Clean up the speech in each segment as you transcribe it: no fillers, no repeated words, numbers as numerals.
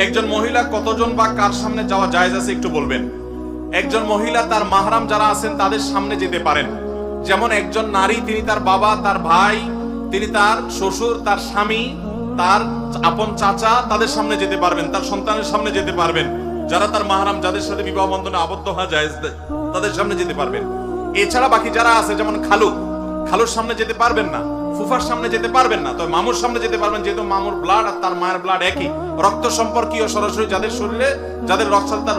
একজন মহিলা কতজন বা কার সামনে যাওয়া জায়েজ আছে একটু বলবেন? একজন মহিলা তার মাহরাম যারা আছেন তাদের সামনে যেতে পারেন। যেমন একজন নারী, তিনি তার বাবা, তার ভাই, তিনি তার শ্বশুর, তার স্বামী, তার আপন চাচা, তাদের সামনে যেতে পারবেন, তার সন্তানের সামনে যেতে পারবেন। যারা তার মাহরাম, যাদের সাথে বিবাহ বন্ধনে আবদ্ধ হওয়া জায়েজ, তাদের সামনে যেতে পারবেন। এছাড়া বাকি যারা আছে, যেমন খালুর সামনে যেতে পারবেন না, ফুফার সামনে যেতে পারবেন না, তবে মামুর সামনে যেতে পারবেন, যেহেতু মামুর ব্লাড আর তার মায়ের ব্লাড একই, রক্ত সম্পর্কীয়, সরাসরি যাদের শরীরে, যাদের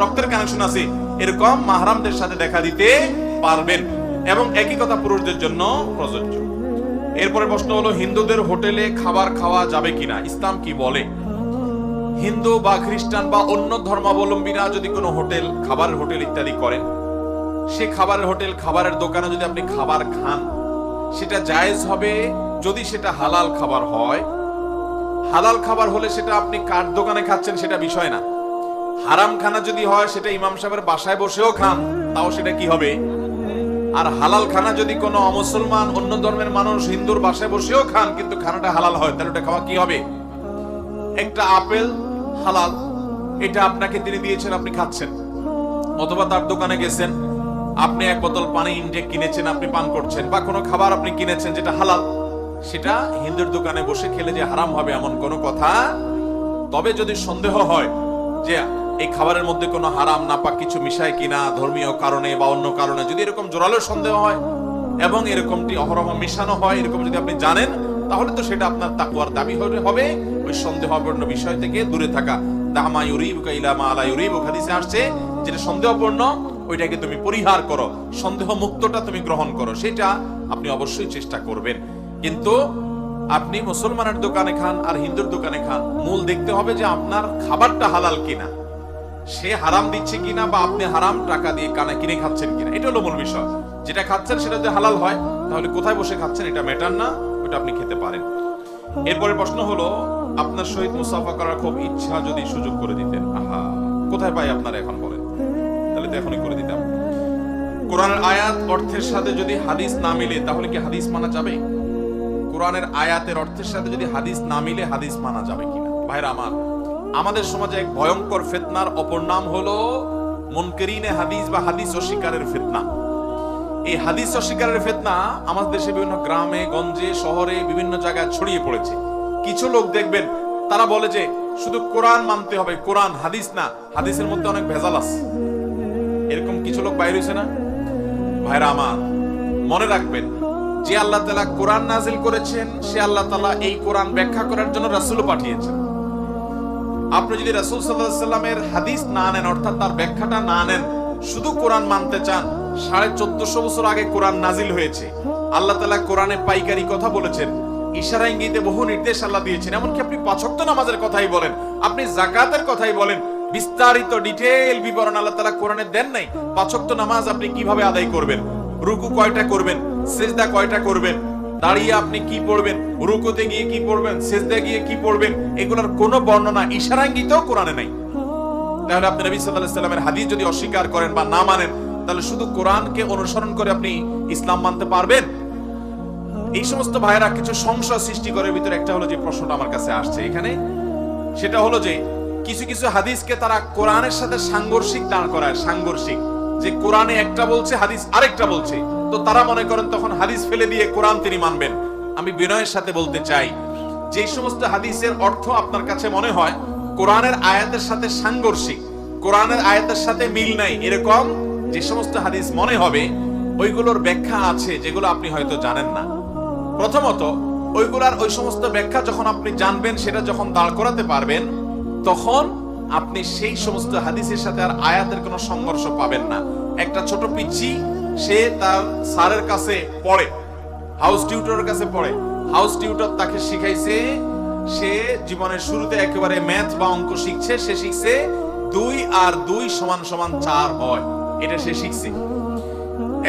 রক্তের কানেকশন আছে, এরকম মাহরামদের সাথে দেখা দিতে পারবেন। এবং একই কথা পুরুষদের জন্য প্রযোজ্য। এরপরে প্রশ্ন হলো, হিন্দুদের হোটেলে খাবার খাওয়া যাবে কিনা, ইসলাম কি বলে? হিন্দু বা খ্রিস্টান বা অন্য ধর্মাবলম্বীরা যদি কোনো হোটেল, খাবারের হোটেল ইত্যাদি করেন, সে খাবারের হোটেল, খাবারের দোকানে যদি আপনি খাবার খান, সেটা জায়েজ হবে যদি সেটা হালাল খাবার হয়। হালাল খাবার হলে সেটা আপনি কার দোকানে খাচ্ছেন সেটা বিষয় না। হারাম খানা যদি হয়, সেটা ইমাম সাহেবের বাসায় বসেও খান, তাও সেটা কি হবে? আর হালাল খানা যদি কোনো অমুসলমান, অন্য ধর্মের মানুষ হিন্দুর বাসায় বসেও খান, কিন্তু খানাটা হালাল হয়, তাহলে ওটা খাওয়া কি হবে? একটা আপেল হালাল, এটা আপনাকে তিনি দিয়েছেন, আপনি খাচ্ছেন। অথবা তার দোকানে গেছেন, আপনি এক বোতল পানি ইনটেক কিনেছেন, আপনি পান করছেন। বা কোনো খাবার আপনি কিনেছেন যেটা হালাল, সেটা হিন্দুর দোকানে বসে খেলে যে হারাম হবে এমন কোনো কথা। তবে যদি সন্দেহ হয় যে এই খাবারের মধ্যে কোনো হারাম নাপাক কিছু মিশায় কিনা, ধর্মীয় কারণে বা অন্য কারণে, যদি এরকম জোরালো সন্দেহ হয় এবং এরকমটি অহরহ মিশানো হয়, এরকম যদি আপনি জানেন, তাহলে তো সেটা আপনার তাকওয়ার দাবি হবে ওই সন্দেহপূর্ণ বিষয় থেকে দূরে থাকা। দামা ইউরিবুকা ইলা মা লা ইউরিবুকা, হাদিসে আসছে যেটা সন্দেহপূর্ণ ওইটাকে তুমি পরিহার করো, সন্দেহ মুক্তটা তুমি গ্রহণ করো, সেটা আপনি অবশ্যই চেষ্টা করবেন। কিন্তু আপনি মুসলমানের দোকানে খান আর হিন্দুর দোকানে খান, মূল দেখতে হবে যে আপনার খাবারটা হালাল কিনা, সে হারাম দিচ্ছে কিনা, বা আপনি হারাম টাকা দিয়ে কিনে খাচ্ছেন কিনা, এটা হলো মূল বিষয়। যেটা খাচ্ছেন সেটা যদি হালাল হয়, তাহলে কোথায় বসে খাচ্ছেন এটা ম্যাটার না, ওটা আপনি খেতে পারেন। এরপরে প্রশ্ন হলো, আপনার সহিত মুসাফা করার খুব ইচ্ছা, যদি সুযোগ করে দিতেন। কোথায় পাই আপনারা এখন বলেন? তাহলে তো এখনই করে দিতাম। কোরআনের আয়াত অর্থের সাথে যদি হাদিস না মিলে, তাহলে কি হাদিস মানা যাবে? কোরআনের আয়াতের অর্থের সাথে যদি হাদিস না মিলে, হাদিস মানা যাবে কিনা? ভাইরা আমার, আমাদের সমাজে এক ভয়ঙ্কর ফিতনার অপর নাম হলো মুনকিরিনে হাদিস বা হাদিস অস্বীকারের ফিতনা। এই হাদিস অস্বীকারের ফিতনা আমাদের দেশে বিভিন্ন গ্রামে গঞ্জে শহরে বিভিন্ন জায়গায় ছড়িয়ে পড়েছে। কিছু লোক দেখবেন, তারা বলে যে শুধু কোরআন মানতে হবে, কোরআন, হাদিস না, হাদিসের মধ্যে অনেক ভেজাল আছে। এরকম কিছু লোক বাইরে হয়েছে না? ভাইরা আমার, মনে রাখবেন, যে আল্লাহ তাআলা কোরআন নাজিল করেছেন, সে আল্লাহ তাআলা এই কোরআন ব্যাখ্যা করার জন্য রাসূলও পাঠিয়েছেন। আপনি যদি রাসূল সাল্লাল্লাহু আলাইহি ওয়াসাল্লামের হাদিস না নেন, অর্থাৎ তার ব্যাখ্যাটা না নেন, শুধু কোরআন মানতে চান, 1450 বছর আগে কোরআন নাজিল হয়েছে। আল্লাহ তাআলা কোরআনে পাইকারি কথা বলেছেন, ইশারা ইঙ্গিতে বহু নির্দেশ আল্লাহ দিয়েছেন। এমনকি আপনি 5 ওয়াক্ত নামাজের কথাই বলেন, আপনি যাকাতের কথাই বলেন, বিস্তারিত ডিটেইল বিবরণ আল্লাহ তাআলা কোরআনে দেন নাই। 5 ওয়াক্ত নামাজ আপনি কিভাবে আদায় করবেন, রুকু কয়টা করবেন, সিজদা কয়টা করবেন, দাঁড়িয়ে আপনি কি পড়বেন, রুকুতে গিয়ে কি পড়বেন, সিজদায় গিয়ে কি পড়বেন, এগুলোর কোনো বর্ণনা ইশারা ইঙ্গিতও কোরআনে নাই। তাহলে আপনি নবী সাল্লাল্লাহু আলাইহি ওয়াসাল্লামের হাদিস যদি অস্বীকার করেন বা না মানেন, তাহলে শুধু কোরআনকে অনুসরণ করে আপনি ইসলাম মানতে পারবেন? এই সমস্ত ভাইরা কিছু সংশয় সৃষ্টি করে। ভিতরে একটা হলো যে প্রশ্নটা আমার কাছে আসছে এখানে, সেটা হলো যে কিছু কিছু হাদিসকে তারা কোরআনের সাথে সাংঘর্ষিক দাঁড় করায়। সাংঘর্ষিক, যে কোরআনে একটা বলছে, হাদিস আরেকটা বলছে, তো তারা মনে করেন তখন হাদিস ফেলে দিয়ে কোরআন তিনি মানবেন। আমি বিনয়ের সাথে বলতে চাই, যে সমস্ত হাদিসের অর্থ আপনার কাছে মনে হয় কোরআনের আয়াতের সাথে সাংঘর্ষিক, কোরআনের আয়াতের সাথে মিল নাই, এরকম যে সমস্ত হাদিস মনে হবে, ওইগুলোর ব্যাখ্যা আছে যেগুলো আপনি হয়তো জানেন না। প্রথমত, ওইগুলার ওই সমস্ত ব্যাখ্যা যখন আপনি জানবেন, সেটা যখন দাঁড় করাতে পারবেন, তখন আপনি সেই সমস্ত হাদিসের সাথে আর আয়াতের কোনো সংঘর্ষ পাবেন না। একটা ছোট পিচ্চি, সে তার স্যারের কাছে পড়ে, হাউস টিউটরের কাছে পড়ে, হাউস টিউটর তাকে শিখাইছে, সে জীবনের শুরুতে একেবারে ম্যাথ বা অঙ্ক শিখছে, সে শিখছে 2 আর 2 সমান সমান 4 হয়, এটা সে শিখছে।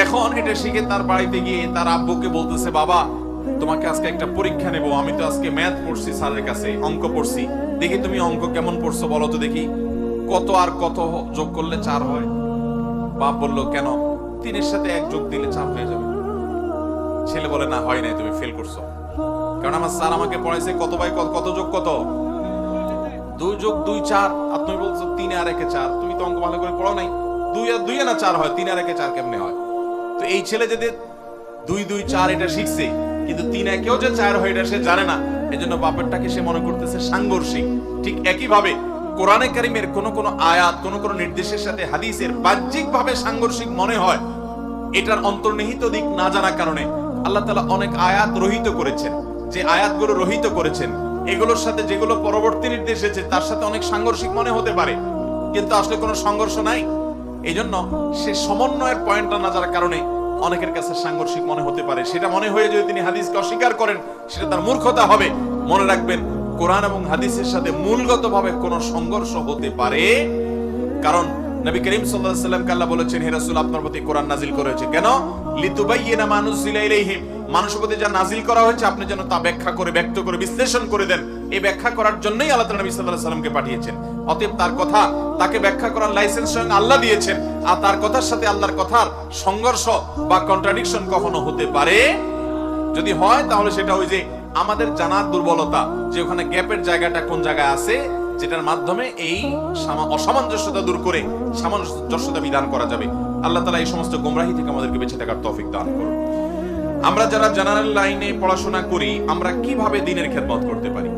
এখন এটা শিখে তার বাড়িতে গিয়ে তার আব্বুকে বলতেছে, বাবা তোমাকে আজকে একটা পরীক্ষা নেব, আমি তো আজকে ম্যাথ পড়ছি স্যারের কাছে, অঙ্ক পড়ছি, দেখি তুমি অঙ্ক কেমন পড়ছো বলো তো দেখি, কত আর কত যোগ করলে 4 হয়? বাপ বলল, কেন? 3 এর সাথে 1 যোগ দিলে 4 হয়ে যাবে। ছেলে বলে, না হয় নাই, তুমি ফেল করছো, কারণ আমার স্যার আমাকে পড়াইছে কত বাই কত যোগ কত, 2 যোগ 2 4, আর তুমি বলছো 3 আর 1 4। তুমি তো অঙ্ক ভালো করে পড়ো নাই। 2 আর 2 না 4 হয়, 3 আর 1 4 কেমনে হয়? তো এই ছেলে যদি 2 2 4 এটা শিখছে, কিন্তু 3 একেও যে 4 হয় এটা সে জানে না, এজন্য বাপেরটাকে সে মনে করতেছে সাংঘর্ষিক। ঠিক একই ভাবে কোরআনে কারীমের কোন কোন আয়াত, কোন কোন নির্দেশের সাথে হাদিসের বাহ্যিক ভাবে সাংঘর্ষিক মনে হয়, এটার অন্তর্নিহিত দিক না জানার কারণে আল্লাহ তাআলা অনেক আয়াত রহিত করেছেন। যে আয়াতগুলো রহিত করেছেন, এগুলোর সাথে যেগুলো পরবর্তী নির্দেশ এসেছে তার সাথে অনেক সাংঘর্ষিক মনে হতে পারে, কিন্তু আসলে কোনো সংঘর্ষ নাই। এই জন্য সে সমন্বয়ের পয়েন্টটা না জানার কারণে অনেকের কাছে সাংঘর্ষিক মনে হতে পারে। সেটা মনে হয়ে যদি তিনি হাদিসকে অস্বীকার করেন, সেটা তার মূর্খতা হবে। মনে রাখবেন, কোরআন এবং হাদিসের সাথে মূলগতভাবে কোনো সংঘর্ষ হতে পারে, কারণ নবী করিম সাল্লাল্লাহু আলাইহি ওয়াসাল্লাম আল্লাহ বলেছেন, হে রাসূল, আপনার প্রতি কোরআন নাজিল করা হয়েছে কেন? লিতুবাইয়িনা মা নুজিলা ইলাইহিম, মানুষের প্রতি যা নাজিল করা হয়েছে আপনি যেন তা ব্যাখ্যা করে, ব্যক্ত করে, বিশ্লেষণ করে দেন। এই ব্যাখ্যা করার জন্যই আল্লাহ তাআলা নবী সাল্লাল্লাহু আলাইহি ওয়াসাল্লামকে পাঠিয়েছেন। অতএব তার কথা, তাকে ব্যাখ্যা করার লাইসেন্স স্বয়ং আল্লাহ দিয়েছেন। আর তার কথার সাথে আল্লাহর কথার সংঘর্ষ বা কন্ট্রাডিকশন কখনো হতে পারে? যদি হয় তাহলে সেটা ওই যে আমাদের জানার দুর্বলতা, যে ওখানে গ্যাপের জায়গাটা কোন জায়গায় আছে, যেটার মাধ্যমে এই অসামঞ্জস্যতা দূর করে সামঞ্জস্যতা বিধান করা যাবে। আল্লাহ তাআলা এই সমস্ত গোমরাহি থেকে আমাদেরকে বেঁচে থাকার তৌফিক দান করুন। আমরা যারা জেনারেল লাইনে পড়াশোনা করি, আমরা কিভাবে দ্বীনের খেদমত করতে পারি?